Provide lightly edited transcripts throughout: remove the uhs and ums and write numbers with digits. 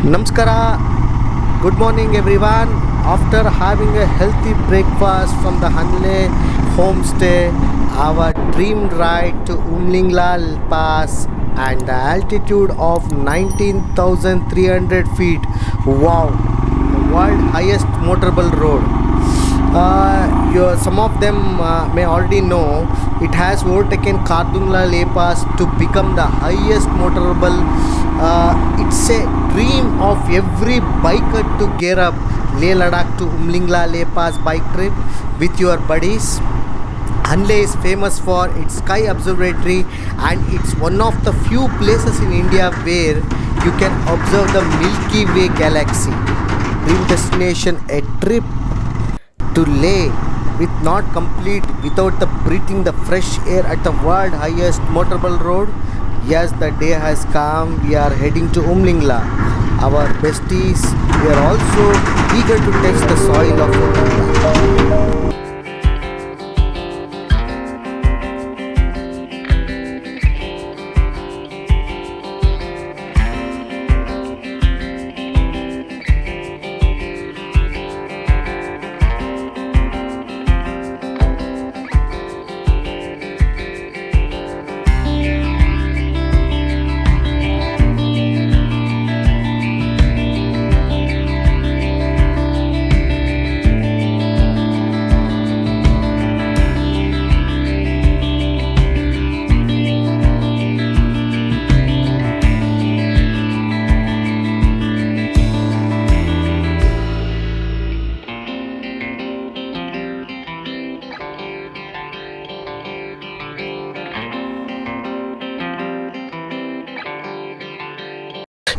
Namaskara, good morning everyone. After having a healthy breakfast from the HANLE homestay, our dream ride to Umling La Pass and the altitude of 19,300 feet. Wow, the world highest motorable road. Some of them may already know it has overtaken Khardung La Pass to become the highest motorable. It's a dream of every biker to gear up Leh Ladakh to Umling La Pass bike trip with your buddies. HANLE is famous for its sky observatory and it's one of the few places in India where you can observe the Milky Way galaxy. Dream destination, a trip to Leh with not complete without the breathing the fresh air at the world highest motorable road. Yes, the day has come. We are heading to Umling La. Our besties, we are also eager to taste the soil of Umling La.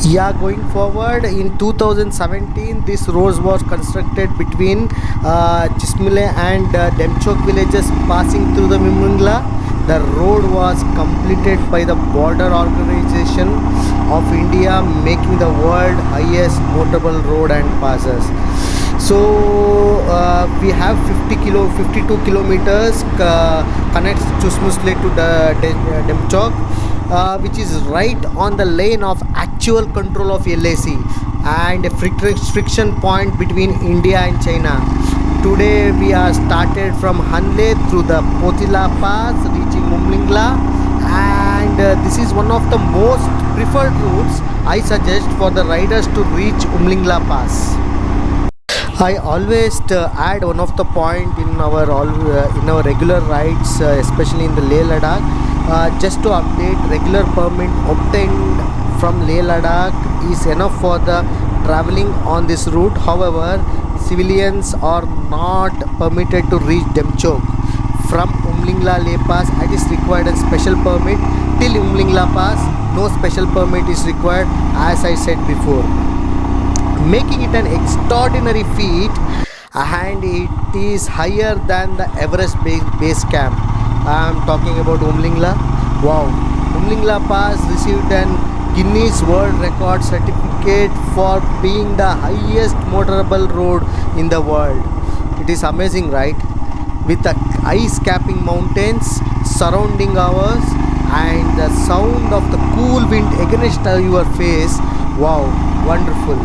Yeah, going forward in 2017, this road was constructed between Chismule and Demchok villages passing through the Mimungla. The road was completed by the Border Organization of India, making the world highest motorable road and passes. So we have 52 kilometers connects Chismule to the Demchok. Which is right on the lane of actual control of LAC and a friction point between India and China. Today we are started from HANLE through the Khardung La Pass reaching Umling La, and this is one of the most preferred routes I suggest for the riders to reach Umling La Pass. I always add one of the point in our regular rides, especially in the Leh Ladakh. Just to update, regular permit obtained from Leh Ladakh is enough for the traveling on this route. However, civilians are not permitted to reach Demchok from Umling La Pass. It is required a special permit. Till Umling La Pass, no special permit is required, as I said before, making it an extraordinary feat, and it is higher than the Everest base camp. I am talking about Umling La. Wow, Umling La Pass received an Guinness World Record certificate for being the highest motorable road in the world. It is amazing, right? With the ice capping mountains surrounding ours and the sound of the cool wind against your face. Wow, wonderful.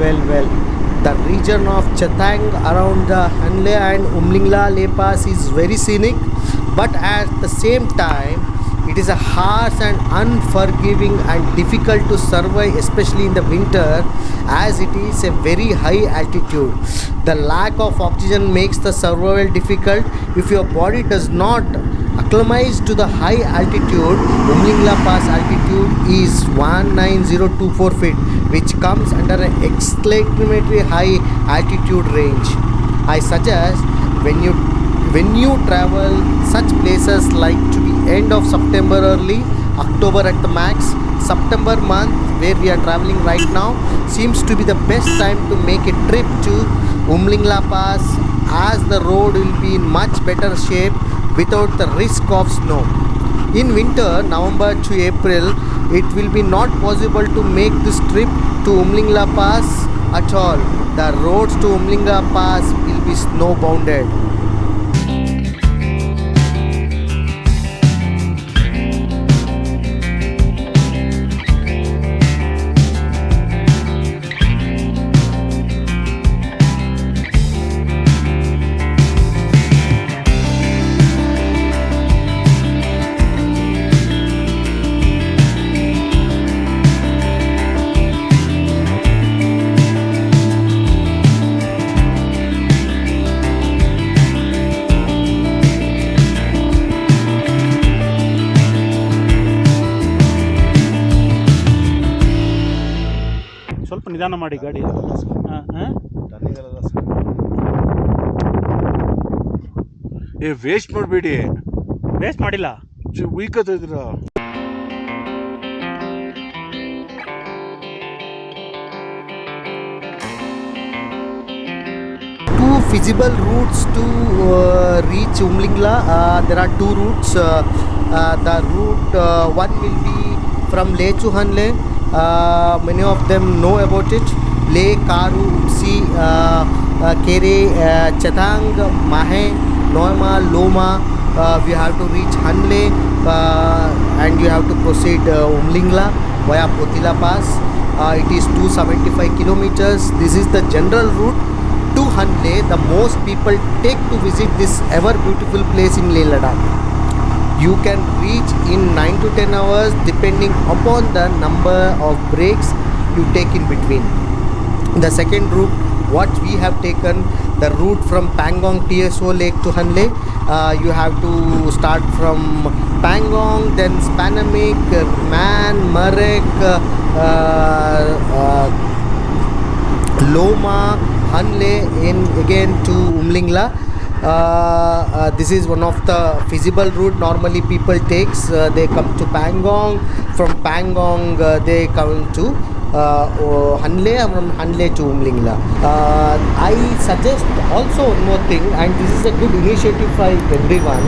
Well, the region of Chatang around the HANLE and Umling La Pass is very scenic, but at the same time it is a harsh and unforgiving and difficult to survive, especially in the winter, as it is a very high altitude. The lack of oxygen makes the survival difficult. If your body does not acclimatize to the high altitude, Umling La Pass altitude is 19024 feet, which comes under an exclamatory high altitude range. I suggest when you travel such places like to the end of September, early October at the max. September month, where we are traveling right now, seems to be the best time to make a trip to Umling La Pass, as the road will be in much better shape without the risk of snow. In winter, November to April, it will be not possible to make this trip to Umling La Pass at all. The roads to Umling La Pass will be snow bounded. ಸ್ವಲ್ಪ ನಿಧಾನ ಮಾಡಿ ಗಾಡಿ. Waste ಮಾಡಬೇಡಿ. Waste ಮಾಡಿಲ್ಲ, ಉಯ್ಕೋತಿದ್ರ. Two feasible routes to reach Umlingla. There are two routes. The route one will be from Leh to HANLE. Many of them know about it. Leh, Karu, Upsi, Kere, Chatang, Mahe, Noima, Loma. We have to reach HANLE and you have to proceed Umlingla via Khardung La Pass. It is 275 kilometers. This is the general route to HANLE. The most people take to visit this ever beautiful place in Leh Ladakh. You can reach in 9 to 10 hours depending upon the number of breaks you take in between. The second route what we have taken, the route from Pangong TSO Lake to HANLE. You have to start from Pangong, then Spanamic, Man, Marek, Loma, HANLE, in again to Umlingla. This is one of the feasible route normally people takes. They come to Pangong, from Pangong they come to HANLE, from HANLE to Umlingla. I suggest also one more thing, and this is a good initiative for everyone.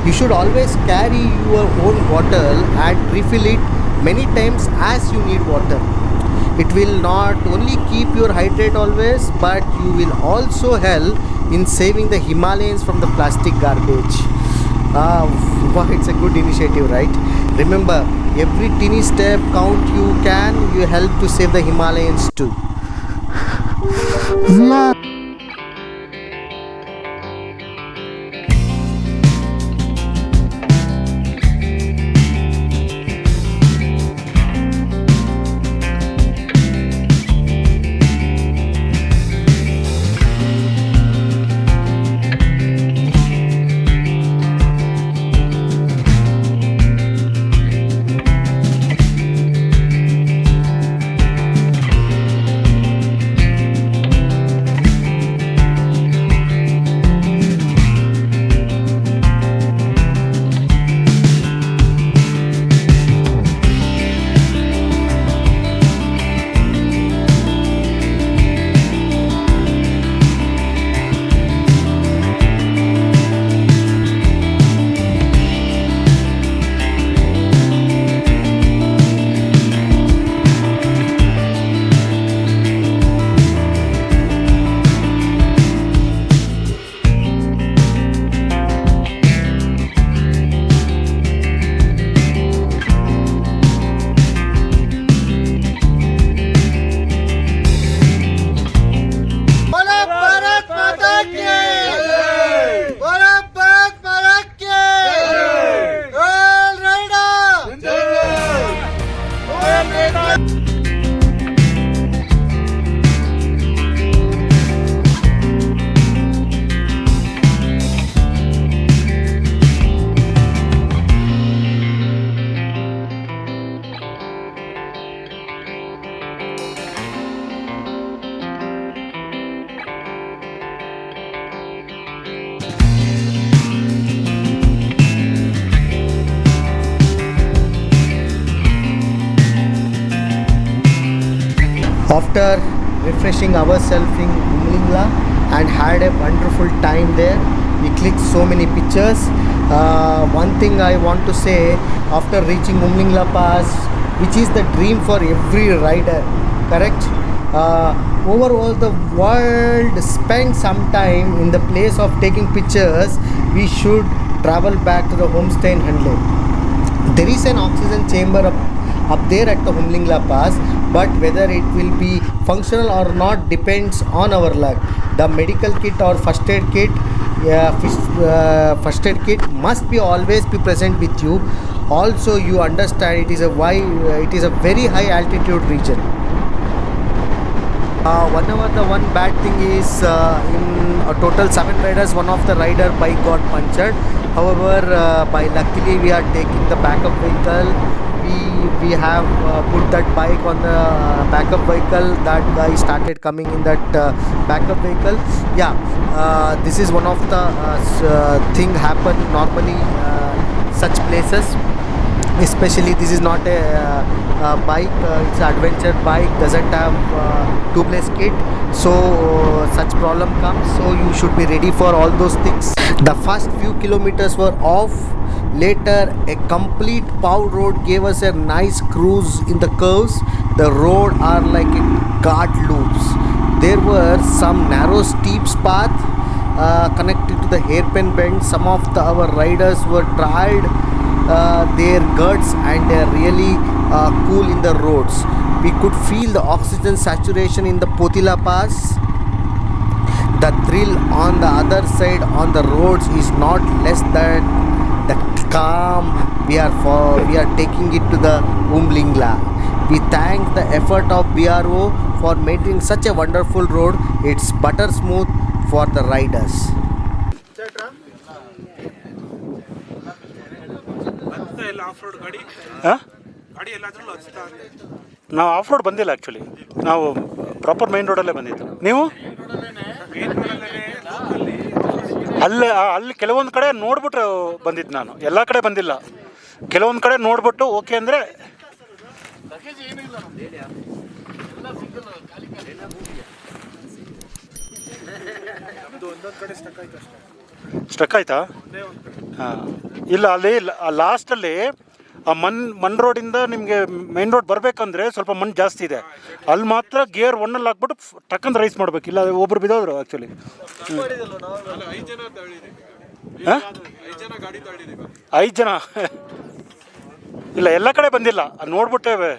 You should always carry your own bottle and refill it many times as you need water. It will not only keep your hydrate always, but you will also help in saving the Himalayans from the plastic garbage. It's a good initiative, right? Remember, every teeny step count you can, you help to save the Himalayans too. After refreshing ourselves in Umlingla and had a wonderful time there, we clicked so many pictures. One thing I want to say, after reaching Umling La Pass, which is the dream for every rider, correct? overall the world spend some time in the place of taking pictures, we should travel back to the homestay in Hanle. There is an oxygen chamber up there at the Umling La Pass, but whether it will be functional or not depends on our luck. The medical kit or first aid kit must be always be present with you. Also, you understand it is a very high altitude region. Whenever the one bad thing is in a total 7 riders, one of the rider bike got punctured. However, by luckily we are taking the backup vehicle. We have put that bike on the backup vehicle. That guy started coming in that backup vehicle. Yeah, this is one of the thing happen normally such places. Especially this is not a bike, it's an adventure bike, doesn't have tubeless kit, so such problem comes, so you should be ready for all those things. The first few kilometers were off. Later a complete power road gave us a nice cruise in the curves. The road are like a guard loops. There were some narrow steep path connected to the hairpin bend. Some of our riders were tried their guts and they are really cool in the roads. We could feel the oxygen saturation in the Khardung La Pass. The thrill on the other side on the roads is not less than the calm we are taking it to the Umling. We thank the effort of BRO for making such a wonderful road. It's butter smooth for the riders. ನಾವು of road ಬಂದಿಲ್ಲ actually, ನಾವು proper main ರೋಡಲ್ಲೇ ಬಂದಿದ್ದು. ನೀವು ಅಲ್ಲಿ ಕೆಲವೊಂದು ಕಡೆ ನೋಡ್ಬಿಟ್ಟು ಬಂದಿದ್ದು, ನಾನು ಎಲ್ಲ ಕಡೆ ಬಂದಿಲ್ಲ. ಕೆಲವೊಂದು ಕಡೆ ನೋಡ್ಬಿಟ್ಟು ಓಕೆ ಅಂದರೆ ಸ್ಟಕ್ ಆಯ್ತಾ? ಹಾಂ, ಇಲ್ಲ ಅಲ್ಲಿ ಲಾಸ್ಟಲ್ಲಿ ಆ ಮಣ್ ರೋಡಿಂದ ನಿಮಗೆ ಮೈನ್ ರೋಡ್ ಬರಬೇಕಂದ್ರೆ ಸ್ವಲ್ಪ ಮಣ್ಣು ಜಾಸ್ತಿ ಇದೆ. ಅಲ್ಲಿ ಮಾತ್ರ ಗೇರ್ ಒನ್ನಲ್ಲಿ ಹಾಕ್ಬಿಟ್ಟು ಟಕ್ಕಂತ ರೈಸ್ ಮಾಡ್ಬೇಕು, ಇಲ್ಲ ಒಬ್ರು ಬಿದ್ದೋದ್ರು ಆ್ಯಕ್ಚುಲಿ. 5 ಜನ ಇಲ್ಲ, ಎಲ್ಲ ಕಡೆ ಬಂದಿಲ್ಲ, ನೋಡ್ಬಿಟ್ಟೇವೆ.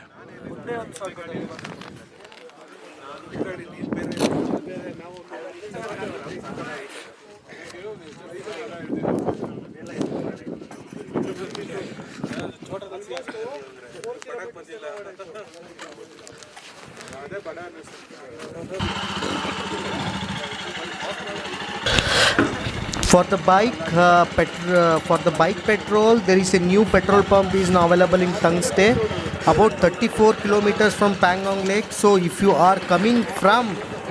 For the bike petrol, there is a new petrol pump is now available in Tungste, about 34 kilometers from Pangong Lake. So if you are coming from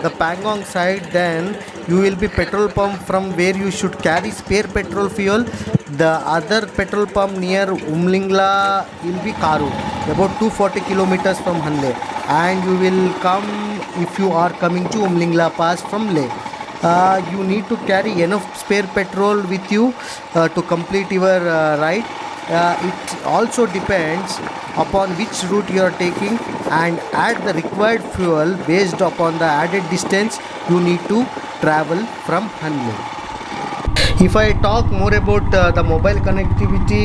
the Pangong side, then you will be petrol pump from where you should carry spare petrol fuel. The other petrol pump near Umlingla will be Karu, about 240 kilometers from HANLE, and you will come if you are coming to Umling La Pass from Leh. You need to carry enough spare petrol with you to complete your ride. It also depends upon which route you are taking, and add the required fuel based upon the added distance you need to travel from HANLE. If I talk more about the mobile connectivity,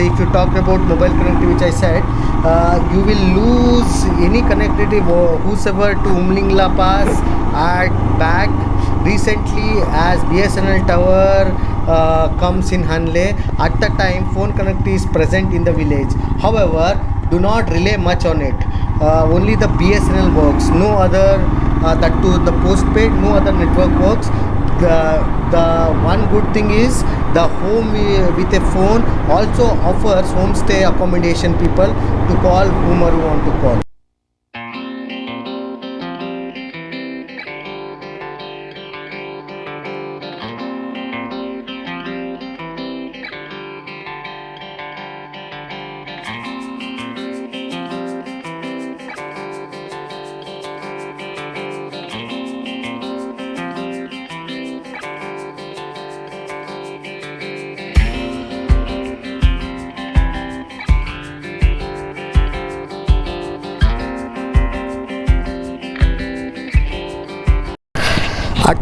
if you talk about mobile connectivity, which I said, you will lose any connectivity whosoever to Umling La Pass at back. Recently, as BSNL tower comes in HANLE, at the time phone connectivity is present in the village. However, do not rely much on it. Only the BSNL works, no other, that to the postpaid, no other network works. The one good thing is the home with a phone also offers homestay accommodation people to call whomever want to call.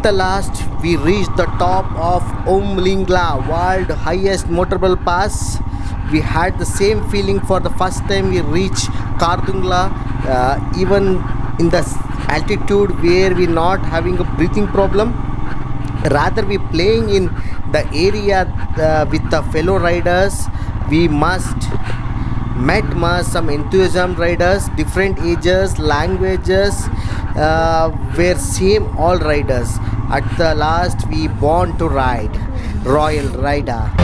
At the last, we reached the top of Umling, world highest motorable pass. We had the same feeling for the first time we reached Khardung La, even in the altitude where we not having a breathing problem. Rather, we playing in the area with the fellow riders. We met some enthusiasm riders, different ages, languages, were same all riders. At the last, we born to ride, Royal Raida.